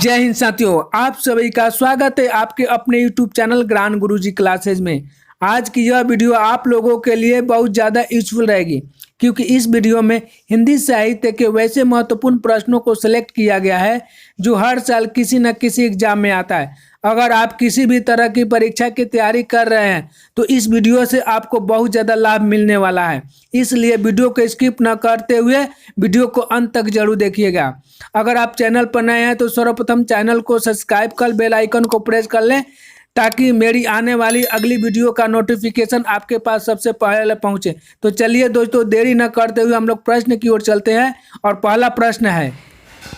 जय हिंद साथियों, आप सभी का स्वागत है आपके अपने यूट्यूब चैनल ज्ञान गुरुजी क्लासेज में। आज की यह वीडियो आप लोगों के लिए बहुत ज़्यादा यूजफुल रहेगी, क्योंकि इस वीडियो में हिंदी साहित्य के वैसे महत्वपूर्ण प्रश्नों को सिलेक्ट किया गया है जो हर साल किसी न किसी एग्जाम में आता है। अगर आप किसी भी तरह की परीक्षा की तैयारी कर रहे हैं तो इस वीडियो से आपको बहुत ज़्यादा लाभ मिलने वाला है, इसलिए वीडियो को स्किप न करते हुए वीडियो को अंत तक जरूर देखिएगा। अगर आप चैनल पर नए हैं तो सर्वप्रथम चैनल को सब्सक्राइब कर बेल आइकन को प्रेस कर लें, ताकि मेरी आने वाली अगली वीडियो का नोटिफिकेशन आपके पास सबसे पहले पहुंचे। तो चलिए दोस्तों, देरी न करते हुए हम लोग प्रश्न की ओर चलते हैं। और पहला प्रश्न है,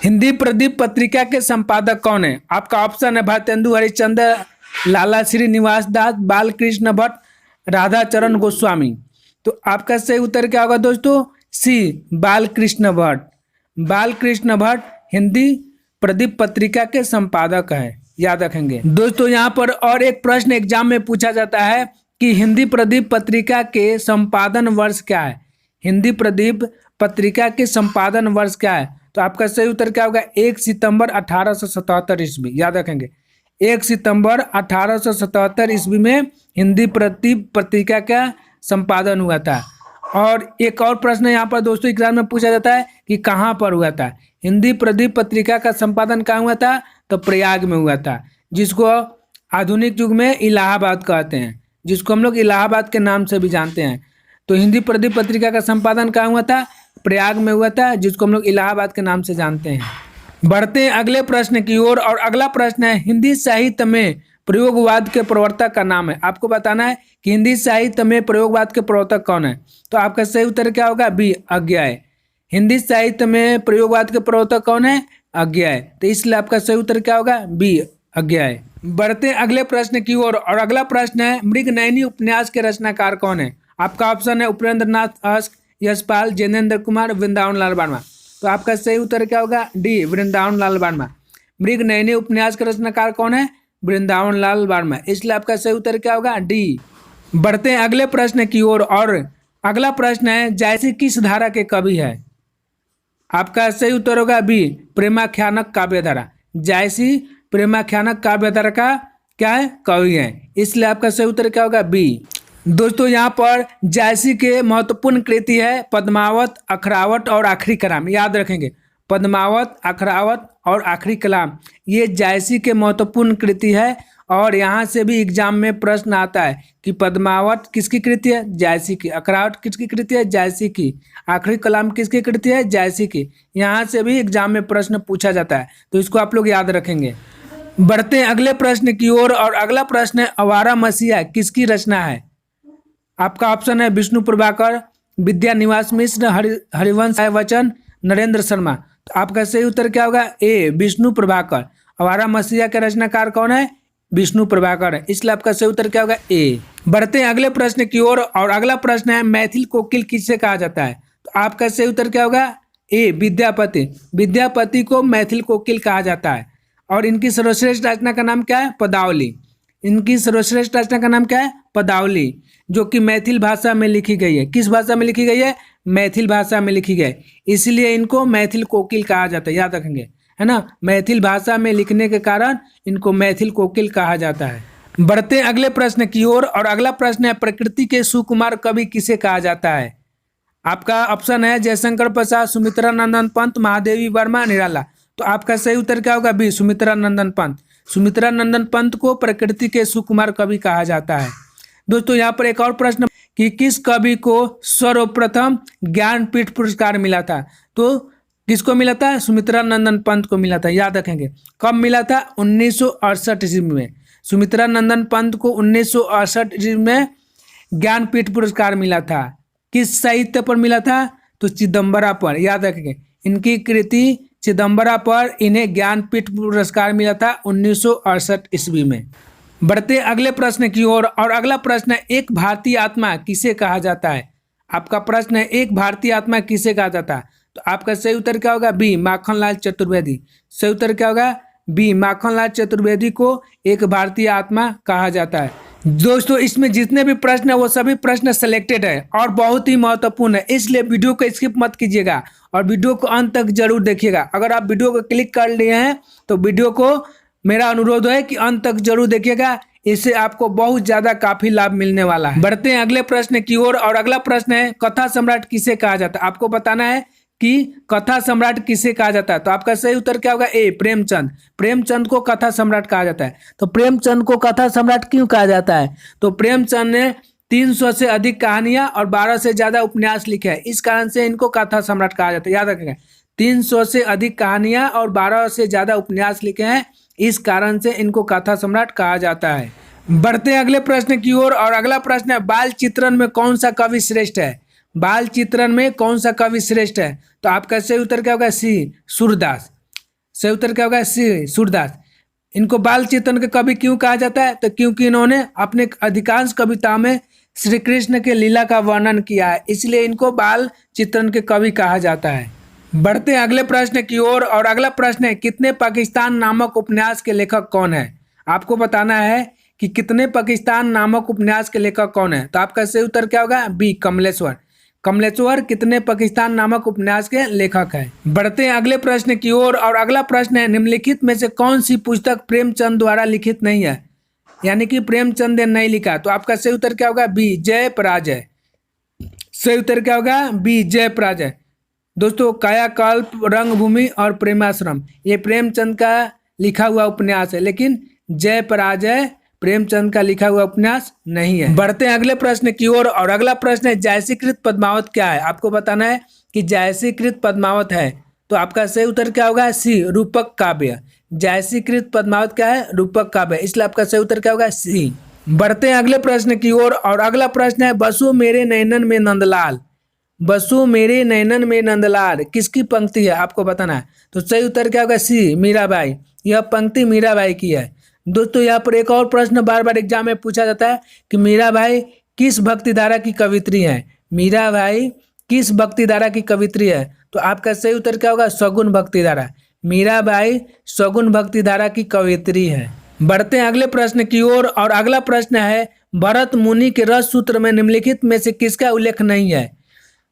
हिंदी प्रदीप पत्रिका के संपादक कौन है? आपका ऑप्शन है भारतेंदु हरिश्चंद्र, लाला श्रीनिवास दास, बालकृष्ण भट्ट, राधाचरण गोस्वामी। तो आपका सही उत्तर क्या होगा दोस्तों? सी, बालकृष्ण भट्ट। बालकृष्ण भट्ट हिंदी प्रदीप पत्रिका के संपादक है, याद रखेंगे दोस्तों। यहाँ पर और एक प्रश्न एग्जाम में पूछा जाता है कि हिंदी प्रदीप पत्रिका के संपादन वर्ष क्या है? हिंदी प्रदीप पत्रिका के संपादन वर्ष क्या है? तो आपका सही उत्तर क्या होगा? 1 सितंबर 1877 ईस्वी, याद रखेंगे। 1 सितंबर 1877 ईस्वी में हिंदी प्रदीप पत्रिका का संपादन हुआ था। और एक और प्रश्न यहाँ पर दोस्तों एग्जाम में पूछा जाता है कि कहाँ पर हुआ था? हिंदी प्रदीप पत्रिका का संपादन कहाँ हुआ था? तो प्रयाग में हुआ था, जिसको आधुनिक युग में इलाहाबाद कहते हैं, जिसको हम लोग इलाहाबाद के नाम से भी जानते हैं। तो हिंदी प्रदीप पत्रिका का संपादन कहाँ हुआ था? प्रयाग में हुआ था, जिसको हम लोग इलाहाबाद के नाम से जानते हैं। बढ़ते हैं अगले प्रश्न की ओर। और अगला प्रश्न है, हिंदी साहित्य में प्रयोगवाद के प्रवर्तक का नाम है। आपको बताना है कि हिंदी साहित्य में प्रयोगवाद के प्रवर्तक कौन है। तो आपका सही उत्तर क्या होगा? बी, अज्ञेय। हिंदी साहित्य में प्रयोगवाद के प्रवर्तक कौन है? अज्ञेय। तो इसलिए आपका सही उत्तर क्या होगा? बी, अज्ञेय। बढ़ते हैं अगले प्रश्न की ओर। और अगला प्रश्न है, मृगनयनी उपन्यास के रचनाकार कौन है? आपका ऑप्शन है उपेंद्र नाथ अश्क, यशपाल, जैनेन्द्र कुमार, वृंदावन लाल वर्मा। तो आपका सही उत्तर क्या होगा? डी, वृंदावन लाल वर्मा। मृगनयनी उपन्यास के रचनाकार कौन है? वृंदावन लाल वर्मा। इसलिए आपका सही उत्तर क्या होगा? डी। बढ़ते हैं अगले प्रश्न की ओर। और अगला प्रश्न है, जायसी किस धारा के कवि है? आपका सही उत्तर होगा बी, प्रेमाख्यानक काव्यधारा। जायसी प्रेमाख्यानक काव्यधारा का क्या है? कवि है। इसलिए आपका सही उत्तर क्या होगा? बी। दोस्तों यहाँ पर जायसी के महत्वपूर्ण कृति है पद्मावत, अखरावत और आखिरी कलाम, याद रखेंगे। पद्मावत, अखरावत और आखिरी कलाम ये जायसी के महत्वपूर्ण कृति है। और यहाँ से भी एग्जाम में प्रश्न आता है कि पद्मावत किसकी कृति है? जायसी की। अखरावत किसकी कृति है? जायसी की। आखिरी कलाम किसकी कृति है? जायसी की। यहाँ से भी एग्जाम में प्रश्न पूछा जाता है, तो इसको आप लोग याद रखेंगे। बढ़ते हैं अगले प्रश्न की ओर। और अगला प्रश्न है, आवारा मसीहा किसकी रचना है? आपका ऑप्शन है विष्णु प्रभाकर, विद्यानिवास मिश्र, हरिवंश राय बच्चन, नरेंद्र शर्मा। तो आपका सही उत्तर क्या होगा? ए, विष्णु प्रभाकर। आवारा मसीहा के रचनाकार कौन है? विष्णु प्रभाकर है। इसलिए आपका सही उत्तर क्या होगा? ए। बढ़ते हैं अगले प्रश्न की ओर। और अगला प्रश्न है, मैथिल कोकिल किसे कहा जाता है? तो आपका सही उत्तर क्या होगा? ए, विद्यापति। विद्यापति को मैथिल कोकिल कहा जाता है। और इनकी सर्वश्रेष्ठ रचना का नाम क्या है? पदावली। इनकी सर्वश्रेष्ठ रचना का नाम क्या है? पदावली, जो कि मैथिल भाषा में लिखी गई है। किस भाषा में लिखी गई है? मैथिल भाषा में लिखी गई, इसलिए इनको मैथिल कोकिल कहा जाता है, याद रखेंगे, है ना। मैथिल भाषा में लिखने के कारण इनको मैथिल कोकिल कहा जाता है। बढ़ते अगले प्रश्न की ओर। और अगला प्रश्न है, प्रकृति के सुकुमार कवि किसे कहा जाता है? आपका ऑप्शन है जयशंकर प्रसाद, सुमित्रा नंदन पंत, महादेवी वर्मा, निराला। तो आपका सही उत्तर क्या होगा? बी, सुमित्रा नंदन पंत। सुमित्रा नंदन पंत को प्रकृति के सुकुमार कवि कहा जाता है। दोस्तों यहाँ पर एक और प्रश्न कि किस कवि को सर्वप्रथम ज्ञानपीठ पुरस्कार मिला था? तो किसको मिला था? सुमित्रा नंदन पंत को मिला था, याद रखेंगे। कब मिला था? 1968 ईस्वी में। सुमित्रा नंदन पंत को 1968 ईस्वी में ज्ञानपीठ पुरस्कार मिला था। किस साहित्य पर मिला था? तो चिदम्बरा पर, याद रखेंगे। इनकी कृति चिदम्बरा पर इन्हें ज्ञानपीठ पुरस्कार मिला था 1968 ईस्वी में। बढ़ते अगले प्रश्न की ओर। और अगला प्रश्न है, एक भारतीय आत्मा किसे कहा जाता है? आपका प्रश्न है, एक भारतीय आत्मा किसे कहा जाता है? तो आपका सही उत्तर क्या होगा? बी, माखनलाल चतुर्वेदी। सही उत्तर क्या होगा? बी, माखनलाल चतुर्वेदी को एक भारतीय आत्मा कहा जाता है। दोस्तों इसमें जितने भी प्रश्न है वो सभी प्रश्न सिलेक्टेड है और बहुत ही महत्वपूर्ण है, इसलिए वीडियो को स्किप मत कीजिएगा और वीडियो को अंत तक जरूर देखिएगा। अगर आप वीडियो को क्लिक कर लिए हैं तो वीडियो को मेरा अनुरोध है कि अंत तक जरूर देखिएगा, इससे आपको बहुत ज्यादा काफी लाभ मिलने वाला है। बढ़ते हैं अगले प्रश्न की ओर और अगला प्रश्न है कथा सम्राट किसे कहा जाता है। आपको बताना है कि कथा सम्राट किसे कहा जाता है। तो आपका सही उत्तर क्या होगा? ए, प्रेमचंद। प्रेमचंद को कथा सम्राट कहा जाता है। तो प्रेमचंद को कथा सम्राट क्यों कहा जाता है? तो प्रेमचंद ने 300 से अधिक कहानियां और 12 से ज्यादा उपन्यास लिखे हैं, इस कारण से इनको कथा सम्राट कहा जाता है। याद रखिएगा, 300 से अधिक कहानियां और 12 से ज्यादा उपन्यास लिखे हैं, इस कारण से इनको कथा सम्राट कहा जाता है। बढ़ते हैं अगले प्रश्न की ओर और अगला प्रश्न है बाल चित्रण में कौन सा कवि श्रेष्ठ है। बाल चित्रण में कौन सा कवि श्रेष्ठ है? तो आपका सही उत्तर क्या होगा? सी, सूरदास। सही उत्तर क्या होगा? सी, सूरदास। इनको बाल चित्रण के कवि क्यों कहा जाता है? तो क्योंकि इन्होंने अपने अधिकांश कविता में श्री कृष्ण के लीला का वर्णन किया है, इसलिए इनको बाल चित्रण के कवि कहा जाता है। बढ़ते हैं अगले प्रश्न की ओर और अगला प्रश्न है कितने पाकिस्तान नामक उपन्यास के लेखक कौन है। आपको बताना है कि कितने पाकिस्तान नामक उपन्यास के लेखक कौन है। तो आपका सही उत्तर क्या होगा? बी, कमलेश्वर। कमलेश्वर कितने पाकिस्तान नामक उपन्यास के लेखक है। बढ़ते हैं अगले प्रश्न की ओर और अगला प्रश्न है निम्नलिखित में से कौन सी पुस्तक प्रेमचंद द्वारा लिखित नहीं है, यानी कि प्रेमचंद ने नहीं लिखा। तो आपका सही उत्तर क्या होगा? बी, जय पराजय। सही उत्तर क्या होगा? बी, जय पराजय। दोस्तों कायाकल्प, रंगभूमि और प्रेमाश्रम ये प्रेमचंद का लिखा हुआ उपन्यास है, लेकिन जय पराजय प्रेमचंद का लिखा हुआ उपन्यास नहीं है। बढ़ते हैं अगले प्रश्न की ओर और अगला प्रश्न है जायसीकृत पद्मावत क्या है। आपको बताना है कि जायसीकृत पद्मावत है। तो आपका सही उत्तर क्या होगा? सी, रूपक काव्य। जायसीकृत पद्मावत क्या है? रूपक काव्य, इसलिए आपका सही उत्तर क्या होगा? सी। बढ़ते हैं अगले प्रश्न की ओर और अगला प्रश्न है बसु मेरे नैनन में नंदलाल। बसु मेरे नैनन में नंदलाल किसकी पंक्ति है? आपको बताना है। तो सही उत्तर क्या होगा? सी, मीराबाई। यह पंक्ति मीराबाई की है। दोस्तों यहाँ पर एक और प्रश्न बार बार एग्जाम में पूछा जाता है कि मीराबाई किस भक्ति धारा की कवित्री है। मीराबाई किस भक्ति धारा की कवित्री है? तो आपका सही उत्तर क्या होगा? सगुन भक्ति धारा। मीराबाई सगुन भक्ति धारा की कवित्री है। बढ़ते हैं अगले प्रश्न की ओर और अगला प्रश्न है भरत मुनि के रस सूत्र में निम्नलिखित में से किसका उल्लेख नहीं है।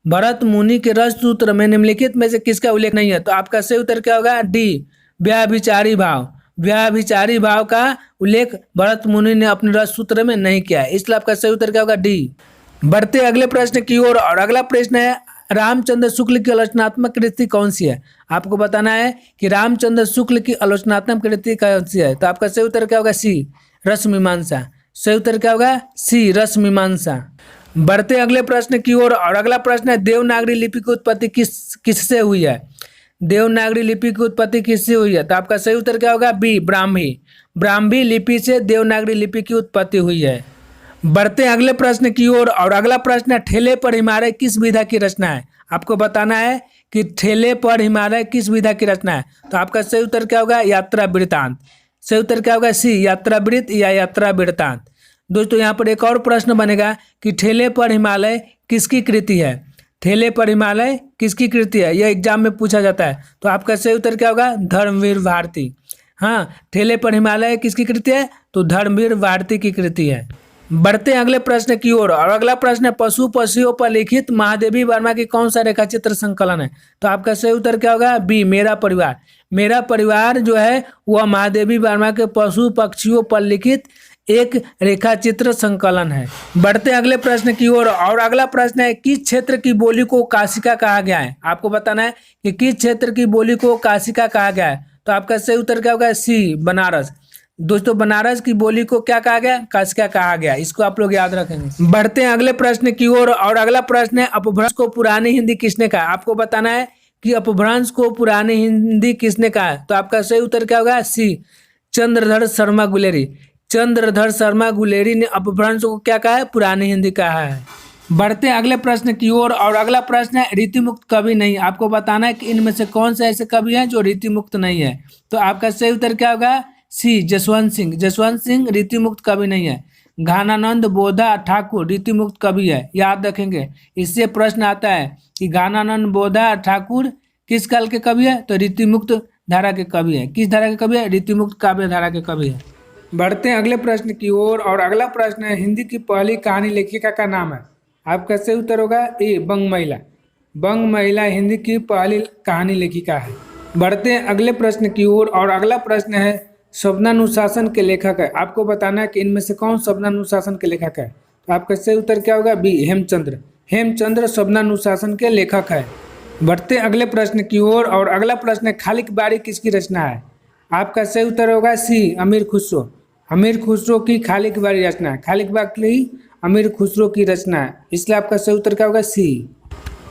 भरत मुनि के रस सूत्र में निम्नलिखित में से किसका उल्लेख नहीं है। तो आपका सही उत्तर क्या होगा? डी, व्याभिचारी भाव। व्याभिचारी भाव का उल्लेख भरत मुनि ने अपने रस सूत्र में नहीं किया है, इसलिए आपका सही उत्तर क्या होगा? डी। बढ़ते अगले प्रश्न की ओर और अगला प्रश्न है रामचंद्र शुक्ल की आलोचनात्मक कृति कौन सी है। आपको बताना है कि रामचंद्र शुक्ल की आलोचनात्मक कृति कौन सी है। तो आपका सही उत्तर क्या होगा? सी, रसमीमांसा। सही उत्तर क्या होगा? सी, रसमीमांसा। बढ़ते अगले प्रश्न की ओर और अगला प्रश्न है देवनागरी लिपि की उत्पत्ति किससे हुई है। देवनागरी लिपि की उत्पत्ति किससे हुई है। तो आपका सही उत्तर क्या होगा? बी, ब्राह्मी। ब्राह्मी लिपि से देवनागरी लिपि की उत्पत्ति हुई है। बढ़ते अगले प्रश्न की ओर और अगला प्रश्न है ठेले पर हिमालय किस विधा की रचना है। आपको बताना है कि ठेले पर हिमालय किस विधा की रचना है। तो आपका सही उत्तर क्या होगा? यात्रा वृत्तांत। सही उत्तर क्या होगा? सी, यात्रा वृत्त या यात्रा वृत्तांत। दोस्तों यहाँ पर एक और प्रश्न बनेगा कि ठेले पर हिमालय किसकी कृति है। ठेले पर हिमालय किसकी कृति है, यह एग्जाम में पूछा जाता है। तो आपका सही उत्तर क्या होगा? धर्मवीर भारती। हाँ, ठेले पर हिमालय किसकी कृति है? तो धर्मवीर भारती की कृति है। बढ़ते अगले प्रश्न की ओर और अगला प्रश्न है पशु पक्षियों पर लिखित महादेवी वर्मा की कौन सा रेखाचित्र संकलन है। तो आपका सही उत्तर क्या होगा? बी, मेरा परिवार। मेरा परिवार जो है वह महादेवी वर्मा के पशु पक्षियों पर लिखित एक रेखाचित्र संकलन है। बढ़ते अगले प्रश्न की ओर और अगला प्रश्न है किस क्षेत्र की बोली को काशिका कहा गया है। आपको बताना है कि किस क्षेत्र की बोली को काशिका कहा गया है। तो आपका सही उत्तर क्या होगा? सी, बनारस। दोस्तों बनारस की बोली को क्या कहा गया? काशिका कहा गया। इसको आप लोग याद रखेंगे। बढ़ते हैं अगले प्रश्न की ओर और अगला प्रश्न है अपभ्रंश को पुरानी हिंदी किसने कहा। आपको बताना है कि अपभ्रंश को पुरानी हिंदी किसने कहा है। तो आपका सही उत्तर क्या होगा? सी, चंद्रधर शर्मा गुलेरी। चंद्रधर शर्मा गुलेरी ने अपभ्रंश को क्या कहा है? पुरानी हिंदी कहा है। बढ़ते अगले प्रश्न की ओर और अगला प्रश्न है रीतिमुक्त कवि नहीं। आपको बताना है कि इनमें से कौन से ऐसे कवि हैं जो रीतिमुक्त नहीं है। तो आपका सही उत्तर क्या होगा? सी, जसवंत सिंह। जसवंत सिंह रीतिमुक्त कवि नहीं है। घानानंद बोधा ठाकुर रीतिमुक्त कवि है, याद रखेंगे। इससे प्रश्न आता है कि घानानंद बोधा ठाकुर किस काल के कवि है। तो रीतिमुक्त धारा के कवि है। किस धारा के कवि है? रीतिमुक्त काव्य धारा के कवि है। बढ़ते हैं अगले प्रश्न की ओर और अगला प्रश्न है हिंदी की पहली कहानी लेखिका का नाम है। आपका सही उत्तर होगा ए बंग महिला। बंग महिला हिंदी की पहली कहानी लेखिका है। बढ़ते हैं अगले प्रश्न की ओर और अगला प्रश्न है शब्दानुशासन के लेखक है। आपको बताना है कि इनमें से कौन शब्दानुशासन के लेखक है। तो आपका सही उत्तर क्या होगा बी हेमचंद्र। हेमचंद्र शब्दानुशासन के लेखक है। बढ़ते अगले प्रश्न की ओर और अगला प्रश्न है खालिक बारी किसकी रचना है। आपका सही उत्तर होगा सी अमीर खुसरो। अमीर खुसरो की खालिक बारी रचना है। खालिक बारी अमीर खुसरो की रचना है, इसलिए आपका सही उत्तर क्या होगा सी।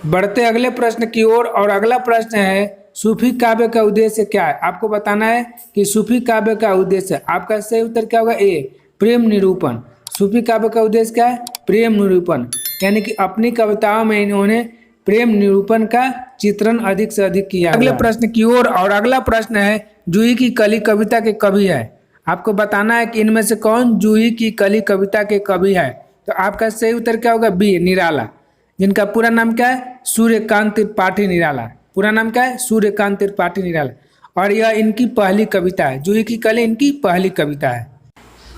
बढ़ते अगले प्रश्न की ओर और अगला प्रश्न है सूफी काव्य का उद्देश्य क्या है। आपको बताना है कि सूफी काव्य का उद्देश्य। आपका सही उत्तर क्या होगा ए प्रेम निरूपण। सूफी काव्य का उद्देश्य क्या है प्रेम निरूपण, यानी कि अपनी कविताओं में इन्होंने प्रेम निरूपण का चित्रण अधिक से अधिक किया। अगले प्रश्न की ओर और अगला प्रश्न है जूही की कली कविता के कवि है। आपको बताना है कि इनमें से कौन जूही की कली कविता के कवि है। तो आपका सही उत्तर क्या होगा बी निराला, जिनका पूरा नाम क्या है सूर्यकांत त्रिपाठी निराला। पूरा नाम क्या है सूर्यकांत त्रिपाठी निराला, और यह इनकी पहली कविता है। जूही की कली इनकी पहली कविता है।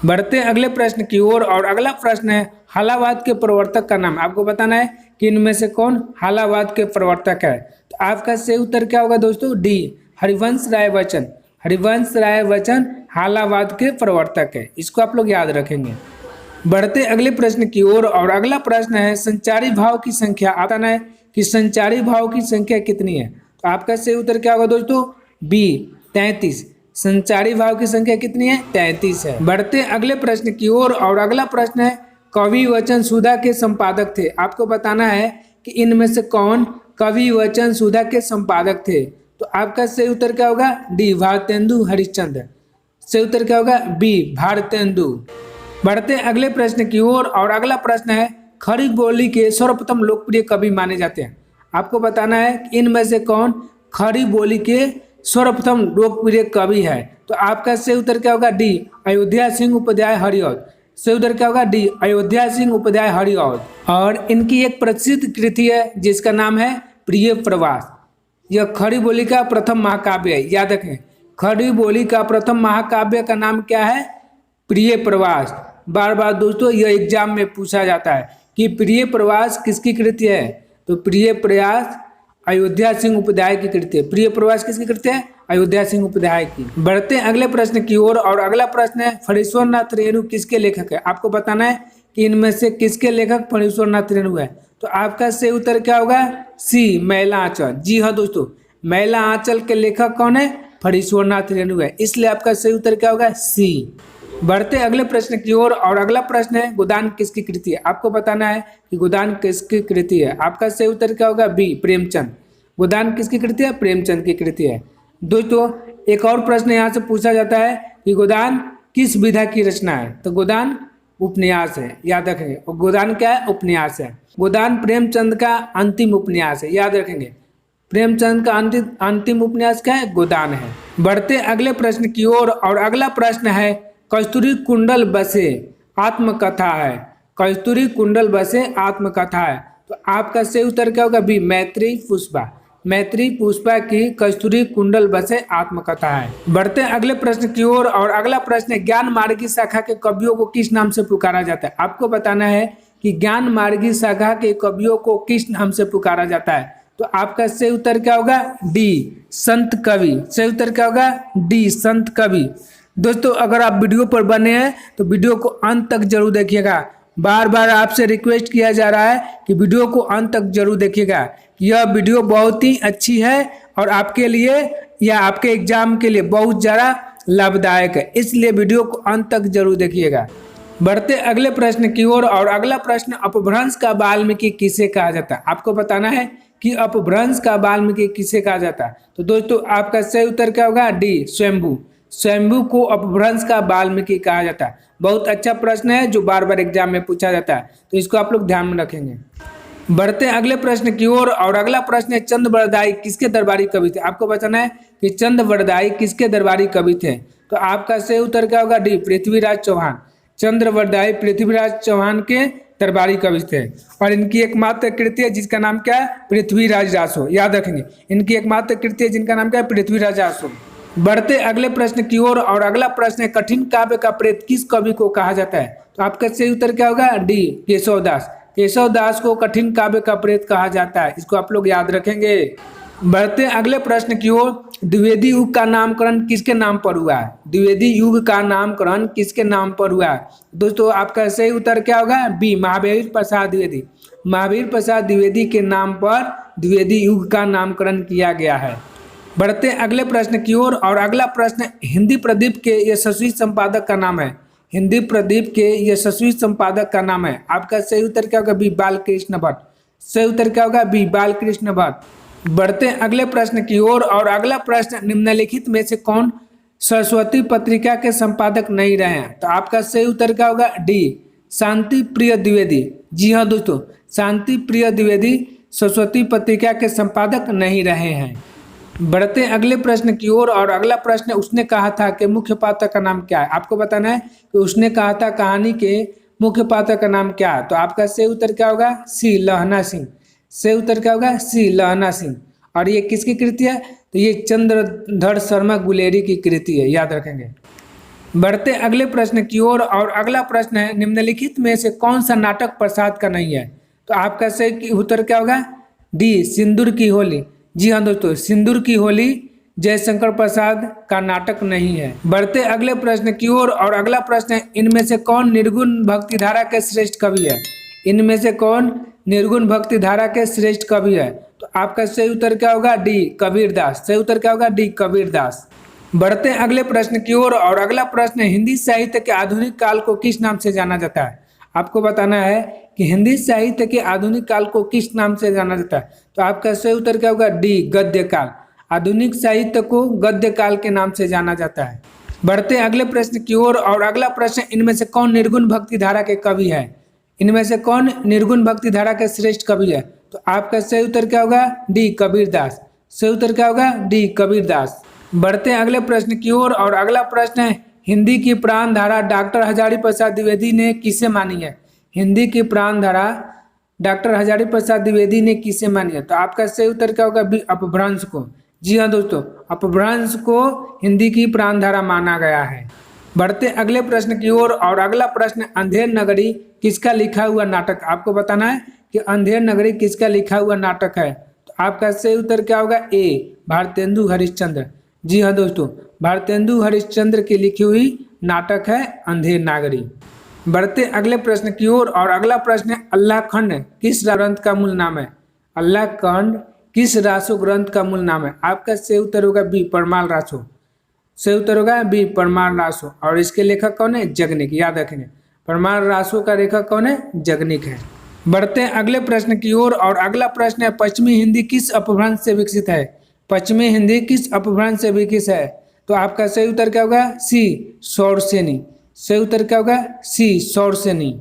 बढ़ते हैं अगले प्रश्न की ओर और अगला प्रश्न है हालावाद के प्रवर्तक का नाम। आपको बताना है कि इनमें से कौन हालावाद के प्रवर्तक है। तो आपका सही उत्तर क्या होगा दोस्तों डी हरिवंश राय बच्चन। हरिवंश राय बच्चन हालावाद के प्रवर्तक है, इसको आप लोग याद रखेंगे। बढ़ते अगले प्रश्न की ओर और अगला प्रश्न है संचारी भाव की संख्या। आता है कि संचारी भाव की संख्या कितनी है। तो आपका सही उत्तर क्या होगा दोस्तों बी 33। संचारी भाव की संख्या कितनी है 33 है। बढ़ते अगले प्रश्न की ओर और अगला प्रश्न है कवि वचन सुधा के संपादक थे। आपको बताना है कि इनमें से कौन कवि वचन सुधा के संपादक थे। तो आपका सही उत्तर क्या होगा डी भारतेंदु हरिश्चंद्र। सही उत्तर क्या होगा बी भारतेंदु। बढ़ते अगले प्रश्न की ओर और अगला प्रश्न है खड़ी बोली के सर्वप्रथम लोकप्रिय कवि माने जाते हैं। आपको बताना है कि इनमें से कौन खड़ी बोली के सर्वप्रथम लोकप्रिय कवि है। तो आपका सही उत्तर क्या होगा डी अयोध्या सिंह उपाध्याय हरिऔध। सही उत्तर क्या होगा डी अयोध्या सिंह उपाध्याय हरिऔध। और इनकी एक प्रसिद्ध कृति है जिसका नाम है प्रिय प्रवास। यह खड़ी बोली का प्रथम महाकाव्य है, याद रखें। खड़ी बोली का प्रथम महाकाव्य का नाम क्या है प्रिय प्रवास। बार बार दोस्तों यह एग्जाम में पूछा जाता है कि प्रिय प्रवास किसकी कृति है। तो प्रिय प्रयास अयोध्या सिंह उपाध्याय की कृति है। प्रिय प्रवास किसकी कृति है अयोध्या सिंह उपाध्याय की। बढ़ते अगले प्रश्न की ओर और अगला प्रश्न है फणीश्वर नाथ रेणु किसके लेखक है। आपको बताना है कि इनमें से किसके लेखक फणीश्वर नाथ रेणु है। तो आपका सही उत्तर क्या होगा सी मैला आंचल। जी हाँ दोस्तों, मैला आंचल के लेखक कौन है फणीश्वर नाथ रेणु है, इसलिए आपका सही उत्तर क्या होगा सी। बढ़ते अगले प्रश्न की ओर और अगला प्रश्न है गोदान किसकी कृति है। आपको बताना है कि गोदान किसकी कृति है। आपका सही उत्तर क्या होगा बी प्रेमचंद। गोदान किसकी कृति है प्रेमचंद की कृति है। दोस्तों एक और प्रश्न यहाँ से पूछा जाता है कि गोदान किस विधा की रचना है। तो गोदान उपन्यास है, याद रखेंगे। और गोदान क्या है उपन्यास है। गोदान प्रेमचंद का अंतिम उपन्यास है, याद रखेंगे। प्रेमचंद का अंतिम उपन्यास क्या है गोदान है। बढ़ते अगले प्रश्न की ओर और अगला प्रश्न है कस्तूरी कुंडल बसे आत्मकथा है। कस्तूरी कुंडल बसे आत्मकथा है। तो आपका सही उत्तर क्या होगा बी मैत्री पुष्पा। मैत्री पुष्पा की कस्तूरी कुंडल बसे आत्मकथा है। बढ़ते अगले प्रश्न की ओर और अगला प्रश्न है ज्ञान मार्गी शाखा के कवियों को किस नाम से पुकारा जाता है। आपको बताना है कि ज्ञान मार्गी शाखा के कवियों को किस नाम से पुकारा जाता है। तो आपका सही उत्तर क्या होगा डी संत कवि। सही उत्तर क्या होगा डी संत कवि। दोस्तों अगर आप वीडियो पर बने हैं तो वीडियो को अंत तक जरूर देखिएगा। बार बार आपसे रिक्वेस्ट किया जा रहा है कि वीडियो को अंत तक जरूर देखिएगा। यह वीडियो बहुत ही अच्छी है और आपके लिए या आपके एग्जाम के लिए बहुत ज़्यादा लाभदायक है, इसलिए वीडियो को अंत तक जरूर देखिएगा। बढ़ते अगले प्रश्न की ओर और अगला प्रश्न अपभ्रंश का वाल्मीकि किसे कहा जाता है। आपको बताना है कि अपभ्रंश का वाल्मीकि किसे कहा जाता है। तो दोस्तों आपका सही उत्तर क्या होगा डी स्वयंभू। स्वयंभू को अपभ्रंश का वाल्मीकि कहा जाता है। बहुत अच्छा प्रश्न है जो बार बार एग्जाम में पूछा जाता है, तो इसको आप लोग ध्यान में रखेंगे। बढ़ते अगले प्रश्न की ओर और अगला प्रश्न है चंद वरदाई किसके दरबारी कवि थे। आपको बताना है कि चंद वरदाई किसके दरबारी कवि थे। तो आपका सही उत्तर क्या होगा डी पृथ्वीराज चौहान। चंद्र वरदाई पृथ्वीराज चौहान के दरबारी कवि थे और इनकी एकमात्र कृति है जिसका नाम क्या है पृथ्वीराज रासो। याद रखेंगे, इनकी एकमात्र कृति है जिनका नाम क्या है पृथ्वीराज रासो। बढ़ते अगले प्रश्न की ओर और अगला प्रश्न है, कठिन काव्य का प्रेत किस कवि को कहा जाता है? तो आपका सही उत्तर क्या होगा? डी, केशवदास। केशवदास को कठिन काव्य का प्रेत कहा जाता है, इसको आप लोग याद रखेंगे। बढ़ते अगले प्रश्न की ओर, द्विवेदी युग का नामकरण किसके नाम पर हुआ है? द्विवेदी युग का नामकरण किसके नाम पर हुआ है? दोस्तों आपका सही उत्तर क्या होगा? बी, महावीर प्रसाद द्विवेदी। महावीर प्रसाद द्विवेदी के नाम पर द्विवेदी युग का नामकरण किया गया है। बढ़ते अगले प्रश्न की ओर और अगला प्रश्न, हिंदी प्रदीप के यशस्वी संपादक का नाम है। हिंदी प्रदीप के यशस्वी संपादक का नाम है, आपका सही उत्तर क्या होगा? बी, बालकृष्ण भट्ट। सही उत्तर क्या होगा? बी, बालकृष्ण भट्ट। बढ़ते अगले प्रश्न की ओर और अगला प्रश्न, निम्नलिखित में से कौन सरस्वती पत्रिका के संपादक नहीं रहे हैं? तो आपका सही उत्तर क्या होगा? डी, शांति प्रिय द्विवेदी। जी हाँ दोस्तों, शांति प्रिय द्विवेदी सरस्वती पत्रिका के संपादक नहीं रहे हैं। बढ़ते अगले प्रश्न की ओर और अगला प्रश्न, उसने कहा था कि मुख्य पात्र का नाम क्या है? आपको बताना है कि उसने कहा था कहानी के मुख्य पात्र का नाम क्या है? तो आपका सही उत्तर क्या होगा? सी, लहना सिंह। सही उत्तर क्या होगा? सी, लहना सिंह। और ये किसकी कृति है? तो ये चंद्रधर शर्मा गुलेरी की कृति है, याद रखेंगे। बढ़ते अगले प्रश्न की ओर और अगला प्रश्न है, निम्नलिखित में से कौन सा नाटक प्रसाद का नहीं है? तो आपका सही उत्तर क्या होगा? डी, सिंदूर की होली। जी हाँ दोस्तों, सिंदूर की होली जयशंकर प्रसाद का नाटक नहीं है। बढ़ते अगले प्रश्न की ओर और अगला प्रश्न है, इनमें से कौन निर्गुण भक्ति धारा के श्रेष्ठ कवि है? इनमें से कौन निर्गुण भक्ति धारा के श्रेष्ठ कवि है? तो आपका सही उत्तर क्या होगा? डी, कबीरदास। सही उत्तर क्या होगा? डी, कबीरदास। बढ़ते अगले प्रश्न की ओर और अगला प्रश्न है, हिंदी साहित्य के आधुनिक काल को किस नाम से जाना जाता है? आपको बताना है कि हिंदी साहित्य के आधुनिक काल को किस नाम से जाना जाता है? तो आपका सही उत्तर क्या होगा? डी, गद्य काल। आधुनिक साहित्य को गद्य काल के नाम से जाना जाता है। बढ़ते अगले प्रश्न की ओर और अगला प्रश्न, इनमें से कौन निर्गुण भक्ति धारा के कवि है? इनमें से कौन निर्गुण भक्ति धारा के श्रेष्ठ कवि है? तो आपका सही उत्तर क्या होगा? डी, कबीरदास। सही उत्तर क्या होगा? डी, कबीरदास। बढ़ते अगले प्रश्न की ओर और अगला प्रश्न है, हिंदी की प्राण धारा डॉक्टर हजारी प्रसाद द्विवेदी ने किसे मानी है? हिंदी की प्राण धारा डॉक्टर हजारी प्रसाद द्विवेदी ने किसे मानी है? तो आपका सही उत्तर क्या होगा? बी, अपभ्रंश को। जी हाँ दोस्तों, अपभ्रंश को हिंदी की प्राण धारा माना गया है। बढ़ते अगले प्रश्न की ओर और अगला प्रश्न, अंधेर नगरी किसका लिखा हुआ नाटक? आपको बताना है कि अंधेर नगरी किसका लिखा हुआ नाटक है? तो आपका सही उत्तर क्या होगा? ए, भारतेंदु हरिश्चंद्र। जी हाँ दोस्तों, भारतेंदु हरिश्चंद्र की लिखी हुई नाटक है अंधेर नागरी। बढ़ते अगले प्रश्न की ओर और अगला प्रश्न है, अल्लाह खंड किस ग्रंथ का मूल नाम है? अल्लाह खंड किस रासो ग्रंथ का मूल नाम है? आपका सही उत्तर होगा बी, परमाल रासो। सही उत्तर होगा बी, परमाल रासो। और इसके लेखक कौन है? जगनिक। याद रखेंगे, परमाल रासो का लेखक कौन है? जगनिक है। बढ़ते अगले प्रश्न की ओर और अगला प्रश्न है, पश्चिमी हिंदी किस अपभ्रंश से विकसित है? पश्चिमी हिंदी किस अपभ्रंश से विकसित है? तो आपका सही उत्तर क्या होगा? सी, शौरसेनी। सही उत्तर क्या होगा? सी, शौरसेनी।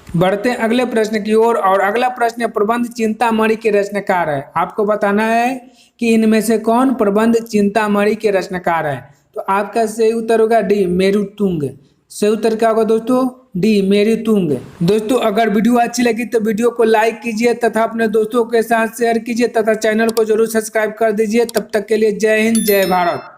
बढ़ते अगले प्रश्न की ओर और अगला प्रश्न है, प्रबंध चिंतामणि के रचनाकार है। आपको बताना है कि इनमें से कौन प्रबंध चिंतामणि के रचनाकार है? तो आपका सही उत्तर होगा डी, मेरुतुंग। सही उत्तर क्या होगा दोस्तों? डी, मेरुतुंग। दोस्तों अगर वीडियो अच्छी लगी तो वीडियो को लाइक कीजिए तथा अपने दोस्तों के साथ शेयर कीजिए तथा चैनल को जरूर सब्सक्राइब कर दीजिए। तब तक के लिए जय हिंद, जय भारत।